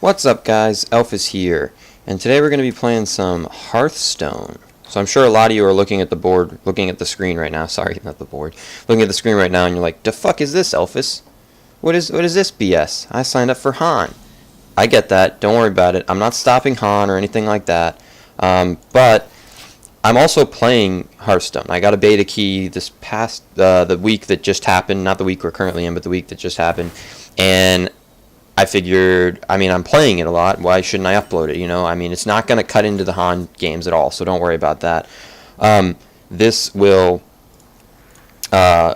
What's up guys, Elfis here, and today we're going to be playing some Hearthstone. So I'm sure a lot of you are looking at the board, looking at the screen right now, sorry, not the board, looking at the screen right now and you're like, the fuck is this, Elfis? What is this BS? I signed up for Han. I get that, don't worry about it, I'm not stopping Han or anything like that, but I'm also playing Hearthstone. I got a beta key this past, the week that just happened, not the week we're currently in, but the week that just happened, and I figured, I'm playing it a lot, why shouldn't I upload it, you know? It's not going to cut into the Han games at all, so don't worry about that. This will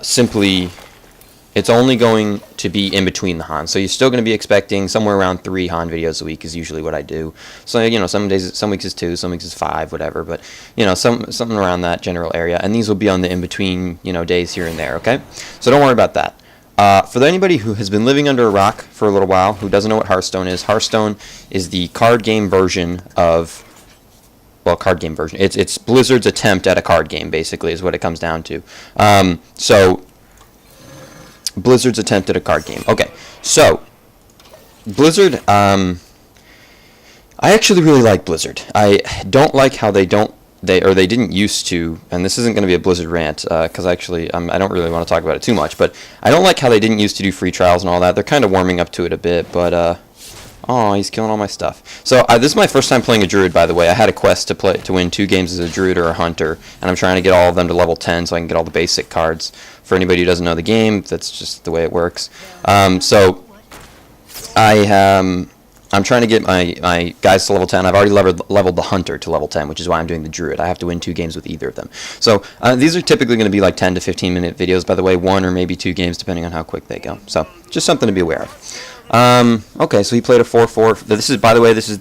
simply, it's only going to be in between the Han, so you're still going to be expecting somewhere around 3 Han videos a week is usually what I do. So, you know, some days, some weeks is 2, some weeks is 5, whatever, but, you know, something around that general area, and these will be on the in-between, you know, days here and there, okay? So don't worry about that. For anybody who has been living under a rock for a little while, who doesn't know what Hearthstone is the card game version of, well, card game version. It's Blizzard's attempt at a card game, basically, is what it comes down to. So, Blizzard's attempt at a card game. Okay, so, Blizzard, I actually really like Blizzard. I don't like how they didn't used to, and this isn't going to be a Blizzard rant, because actually I don't really want to talk about it too much, but I don't like how they didn't used to do free trials and all that. They're kind of warming up to it a bit, but, oh, he's killing all my stuff. So, this is my first time playing a Druid, by the way. I had a quest to win 2 games as a Druid or a Hunter, and I'm trying to get all of them to level 10 so I can get all the basic cards. For anybody who doesn't know the game, that's just the way it works. So, I'm trying to get my guys to level 10. I've already leveled the Hunter to level 10, which is why I'm doing the Druid. I have to win 2 games with either of them. So these are typically going to be like 10 to 15 minute videos, by the way, 1 or maybe 2 games depending on how quick they go. So just something to be aware of. Okay, so he played a 4/4. This is, by the way, this is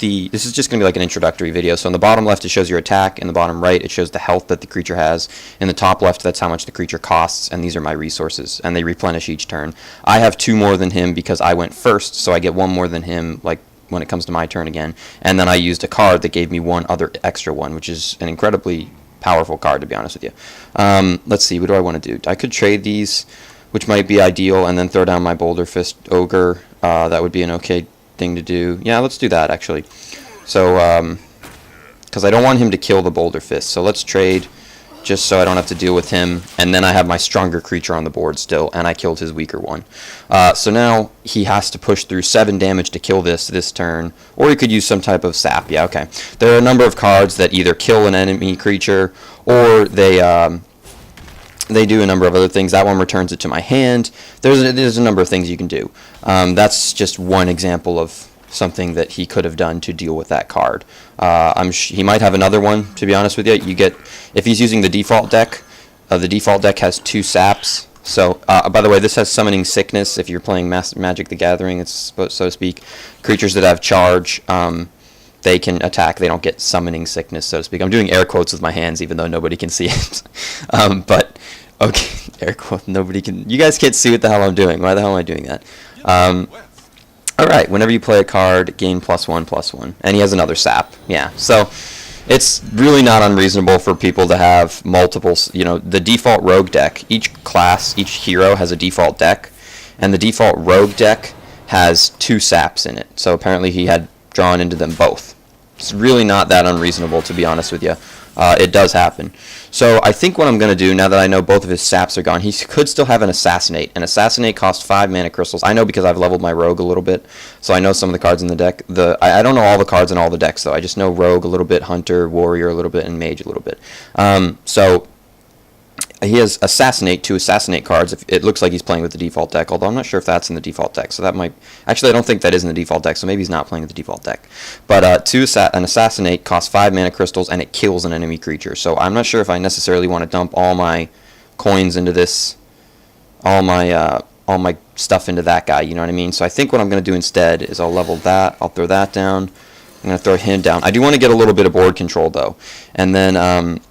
just going to be like an introductory video. So in the bottom left, it shows your attack. In the bottom right, it shows the health that the creature has. In the top left, that's how much the creature costs, and these are my resources, and they replenish each turn. I have 2 more than him because I went first, so I get 1 more than him, like, when it comes to my turn again. And then I used a card that gave me 1 other extra one, which is an incredibly powerful card, to be honest with you. Let's see, what do I want to do? I could trade these, which might be ideal, and then throw down my Boulder Fist Ogre. That would be an okay thing to do. Yeah, let's do that, actually. So, because I don't want him to kill the Boulder Fist, so let's trade just so I don't have to deal with him, and then I have my stronger creature on the board still, and I killed his weaker one. So now he has to push through 7 damage to kill this turn, or he could use some type of sap. Yeah, okay. There are a number of cards that either kill an enemy creature, or they do a number of other things. That one returns it to my hand. There's a number of things you can do. That's just one example of something that he could have done to deal with that card. He might have another one, to be honest with you. If he's using the default deck has 2 saps. So, by the way, this has Summoning Sickness. If you're playing Magic the Gathering, it's so to speak. Creatures that have charge, they can attack. They don't get Summoning Sickness, so to speak. I'm doing air quotes with my hands, even though nobody can see it. But, okay, air quote, nobody can. You guys can't see what the hell I'm doing. Why the hell am I doing that? Alright, whenever you play a card, gain +1/+1. And he has another sap. Yeah, so it's really not unreasonable for people to have multiple, you know, the default rogue deck. Each class, each hero has a default deck, and the default rogue deck has 2 saps in it. So apparently he had drawn into them both. It's really not that unreasonable, to be honest with you. It does happen. So I think what I'm going to do, now that I know both of his saps are gone, he could still have an Assassinate. An Assassinate costs 5 mana crystals. I know because I've leveled my Rogue a little bit, so I know some of the cards in the deck. I don't know all the cards in all the decks, though. I just know Rogue a little bit, Hunter, Warrior a little bit, and Mage a little bit. So he has Assassinate, 2 Assassinate cards. It looks like he's playing with the default deck, although I'm not sure if that's in the default deck. So that might... Actually, I don't think that is in the default deck, so maybe he's not playing with the default deck. But an Assassinate costs 5 mana crystals, and it kills an enemy creature. So I'm not sure if I necessarily want to dump all my coins into this... all my stuff into that guy, you know what I mean? So I think what I'm going to do instead is I'll level that, I'll throw that down, I'm going to throw him down. I do want to get a little bit of board control, though. And then...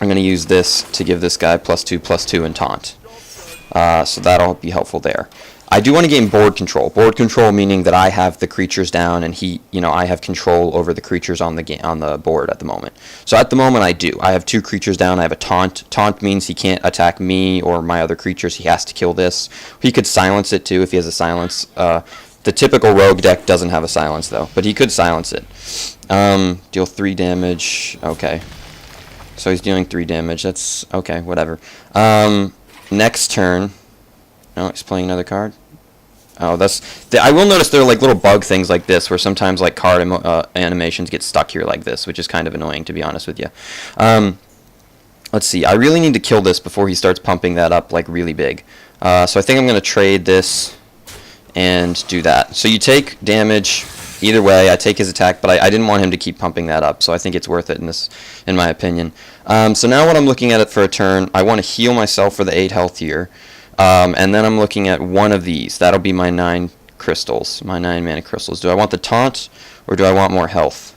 I'm going to use this to give this guy +2/+2 and taunt. So that'll be helpful there. I do want to gain board control. Board control meaning that I have the creatures down and I have control over the creatures on the board at the moment. So at the moment I do. I have 2 creatures down. I have a taunt. Taunt means he can't attack me or my other creatures. He has to kill this. He could silence it too if he has a silence. The typical rogue deck doesn't have a silence, though, but he could silence it. Deal 3 damage. Okay. So he's dealing 3 damage. That's okay, whatever. Next turn. Oh, he's playing another card. Oh, I will notice there are like little bug things like this, where sometimes like card animations get stuck here like this, which is kind of annoying, to be honest with you. Let's see. I really need to kill this before he starts pumping that up like really big. So I think I'm going to trade this and do that. So you take damage either way. I take his attack, but I didn't want him to keep pumping that up, so I think it's worth it in my opinion. So now what I'm looking at it for a turn, I want to heal myself for the 8 health here. And then I'm looking at one of these. That'll be my 9 crystals, my 9 mana crystals. Do I want the taunt, or do I want more health?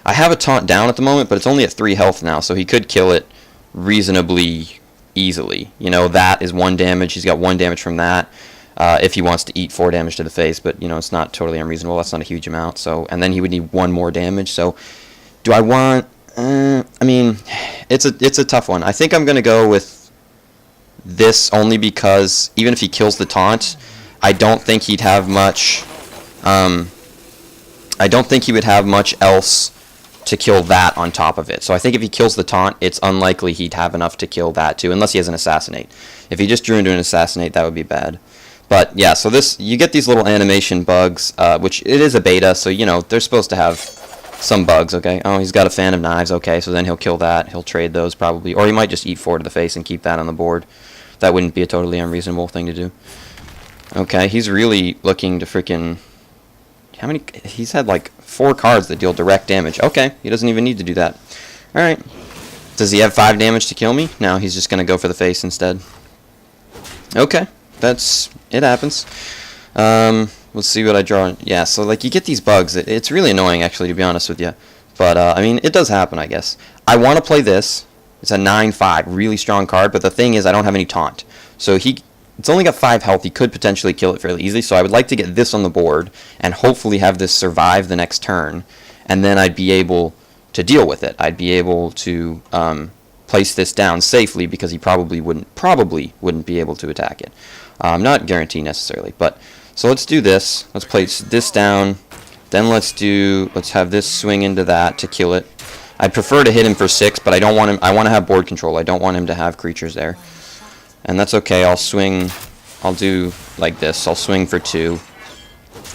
I have a taunt down at the moment, but it's only at 3 health now, so he could kill it reasonably easily. You know, that is 1 damage. He's got 1 damage from that. If he wants to eat 4 damage to the face, but you know, it's not totally unreasonable. That's not a huge amount. So, and then he would need 1 more damage. So, do I want? I mean, it's a tough one. I think I'm gonna go with this only because even if he kills the taunt, I don't think he'd have much. I don't think he would have much else to kill that on top of it. So I think if he kills the taunt, it's unlikely he'd have enough to kill that too, unless he has an assassinate. If he just drew into an assassinate, that would be bad. But yeah, so you get these little animation bugs, which it is a beta, so you know they're supposed to have some bugs. Okay. Oh, he's got a fan of knives. Okay, so then he'll kill that. He'll trade those probably, or he might just eat 4 to the face and keep that on the board. That wouldn't be a totally unreasonable thing to do. Okay, he's really looking to freaking. How many? He's had like 4 cards that deal direct damage. Okay, he doesn't even need to do that. All right. Does he have 5 damage to kill me? No, he's just gonna go for the face instead. Okay. It happens. Let's see what I draw. Yeah, so like you get these bugs. It's really annoying actually, to be honest with you. But I mean, it does happen, I guess. I want to play this. It's a 9/5, really strong card. But the thing is, I don't have any taunt. So it's only got 5 health. He could potentially kill it fairly easily. So I would like to get this on the board and hopefully have this survive the next turn, and then I'd be able to deal with it. I'd be able to place this down safely because he probably wouldn't be able to attack it. Not guaranteed necessarily, but so let's do this. Let's place this down. Then let's have this swing into that to kill it. I'd prefer to hit him for 6, but I don't want him. I want to have board control. I don't want him to have creatures there, and that's okay. I'll do like this. I'll swing for 2.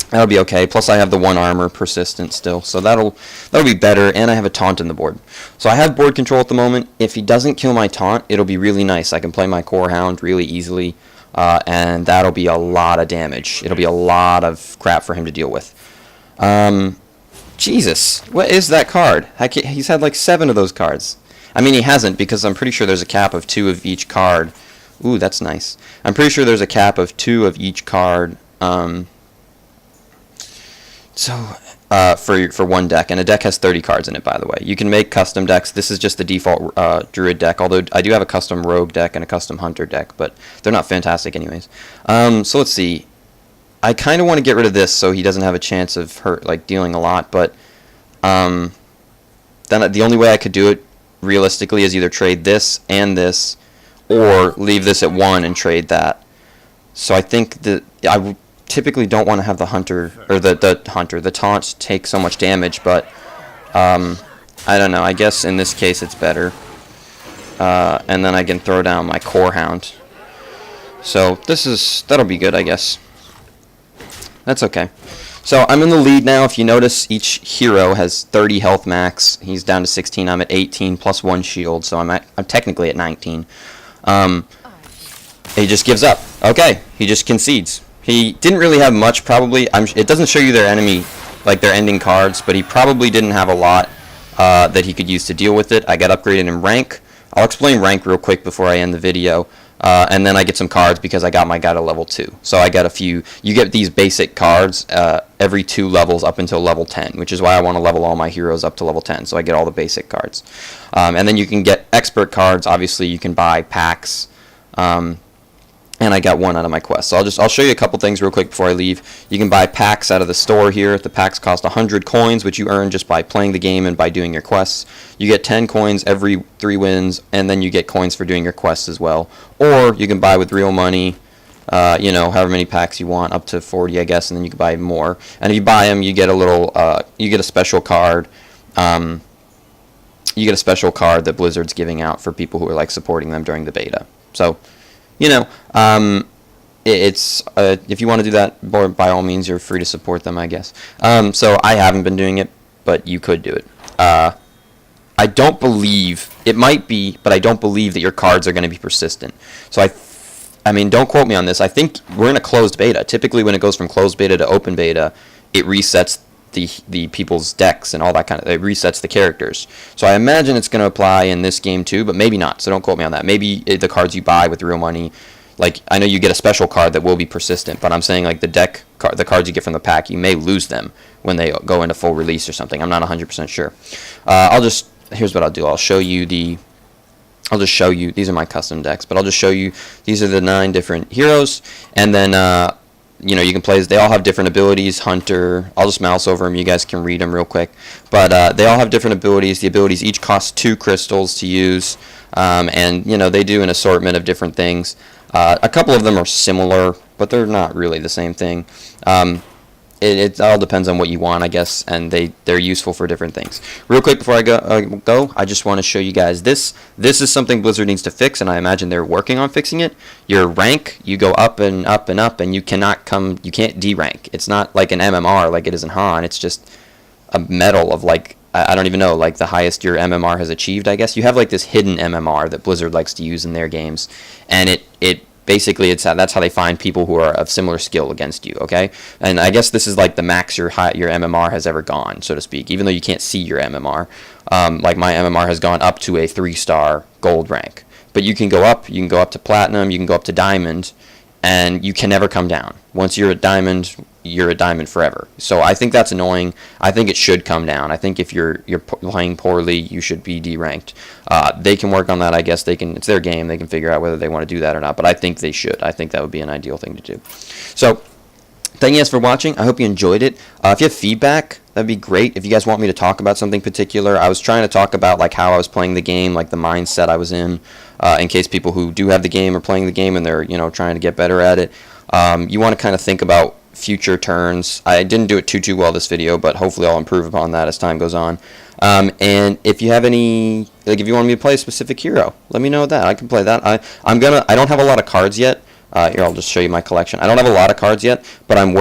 That'll be okay. Plus I have the 1 armor persistent still, so that'll be better. And I have a taunt in the board, so I have board control at the moment. If he doesn't kill my taunt, it'll be really nice. I can play my Core Hound really easily. And that'll be a lot of damage. It'll be a lot of crap for him to deal with. Jesus, what is that card? He's had like 7 of those cards. I mean, he hasn't, because I'm pretty sure there's a cap of 2 of each card. Ooh, that's nice. I'm pretty sure there's a cap of 2 of each card. For one deck, and a deck has 30 cards in it, by the way. You can make custom decks. This is just the default Druid deck, although I do have a custom Rogue deck and a custom Hunter deck, but they're not fantastic anyways. So let's see. I kind of want to get rid of this so he doesn't have a chance of dealing a lot, but then the only way I could do it realistically is either trade this and this, or leave this at 1 and trade that. So I think that I typically don't want to have the Hunter, or the taunt take so much damage, but I don't know. I guess in this case it's better. And then I can throw down my Core Hound. So that'll be good, I guess. That's okay. So I'm in the lead now. If you notice, each hero has 30 health max. He's down to 16. I'm at 18 plus 1 shield, so I'm technically at 19. He just gives up. Okay, he just concedes. He didn't really have much, probably. It doesn't show you their enemy, like their ending cards, but he probably didn't have a lot that he could use to deal with it. I got upgraded in rank. I'll explain rank real quick before I end the video. And then I get some cards because I got my guy to level 2. So I got a few. You get these basic cards every 2 levels up until level 10, which is why I want to level all my heroes up to level 10. So I get all the basic cards. And then you can get expert cards. Obviously, you can buy packs. And I got 1 out of my quest. So I'll show you a couple things real quick before I leave. You can buy packs out of the store here. The packs cost 100 coins, which you earn just by playing the game and by doing your quests. You get 10 coins every 3 wins, and then you get coins for doing your quests as well. Or you can buy with real money. You know, however many packs you want, up to 40, I guess, and then you can buy more. And if you buy them, you get a little, you get a special card. You get a special card that Blizzard's giving out for people who are like supporting them during the beta. So, you know, it's if you want to do that, by all means, you're free to support them, I guess. So I haven't been doing it, but you could do it. I don't believe it might be, but I don't believe that your cards are going to be persistent. So I mean, don't quote me on this. I think we're in a closed beta. Typically, when it goes from closed beta to open beta, it resets the people's decks and all that kind of. It resets the characters. So I imagine it's going to apply in this game too, but maybe not. So don't quote me on that. Maybe the cards you buy with real money. Like, I know you get a special card that will be persistent, but I'm saying, like, the cards you get from the pack, you may lose them when they go into full release or something. I'm not 100% sure. Here's what I'll do. I'll just show you, these are my custom decks, but I'll just show you, these are the 9 different heroes, and then, you know, you can play, they all have different abilities. Hunter, I'll just mouse over them, you guys can read them real quick, but they all have different abilities. The abilities each cost 2 crystals to use, and, you know, they do an assortment of different things. A couple of them are similar, but they're not really the same thing. It all depends on what you want, I guess, and they're useful for different things. Real quick before I go, I just want to show you guys this. This is something Blizzard needs to fix, and I imagine they're working on fixing it. Your rank, you go up and up and up, and you can't derank. It's not like an MMR like it is in Han. It's just a medal of, like, I don't even know, like, the highest your MMR has achieved, I guess. You have, like, this hidden MMR that Blizzard likes to use in their games, and it basically, that's how they find people who are of similar skill against you, okay? And I guess this is, like, the max your MMR has ever gone, so to speak, even though you can't see your MMR. Like, my MMR has gone up to a 3-star gold rank. But you can go up to platinum, you can go up to diamond, and you can never come down. Once you're at diamond, you're a diamond forever. So I think that's annoying. I think it should come down. I think if you're playing poorly, you should be deranked. They can work on that, I guess. It's their game. They can figure out whether they want to do that or not. But I think they should. I think that would be an ideal thing to do. So thank you guys for watching. I hope you enjoyed it. If you have feedback, that'd be great. If you guys want me to talk about something particular, I was trying to talk about, like, how I was playing the game, like the mindset I was in case people who do have the game are playing the game and they're, you know, trying to get better at it. You want to kind of think about future turns. I didn't do it too well this video, but hopefully I'll improve upon that as time goes on. And if you have any, like, if you want me to play a specific hero, let me know that. I can play that. I don't have a lot of cards yet. Here, I'll just show you my collection. I don't have a lot of cards yet, but I'm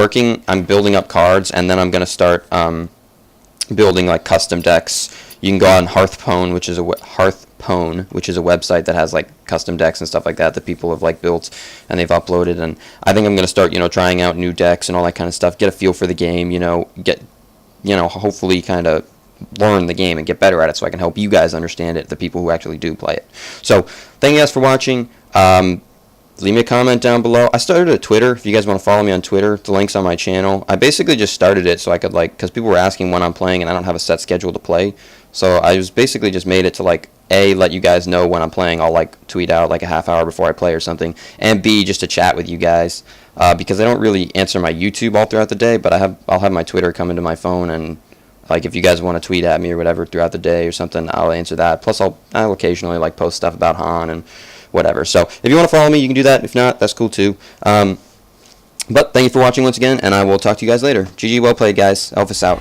building up cards, and then I'm going to start building, like, custom decks. You can go on Hearthstone, which is a website that has, like, custom decks and stuff like that people have, like, built and they've uploaded. And I think I'm going to start, you know, trying out new decks and all that kind of stuff, get a feel for the game, you know, hopefully kind of learn the game and get better at it so I can help you guys understand it, the people who actually do play it. So thank you guys for watching. Leave me a comment down below. I started a Twitter. If you guys want to follow me on Twitter, the link's on my channel. I basically just started it so I could, like, because people were asking when I'm playing and I don't have a set schedule to play. So I was basically just made it to, like, A, let you guys know when I'm playing. I'll, like, tweet out, like, a half hour before I play or something. And B, just to chat with you guys. Because I don't really answer my YouTube all throughout the day, but I'll have my Twitter come into my phone, and, like, if you guys want to tweet at me or whatever throughout the day or something, I'll answer that. Plus I'll occasionally, like, post stuff about Han and whatever. So if you want to follow me, you can do that. If not, that's cool too. But thank you for watching once again, and I will talk to you guys later. GG, well played, guys. Elfis out.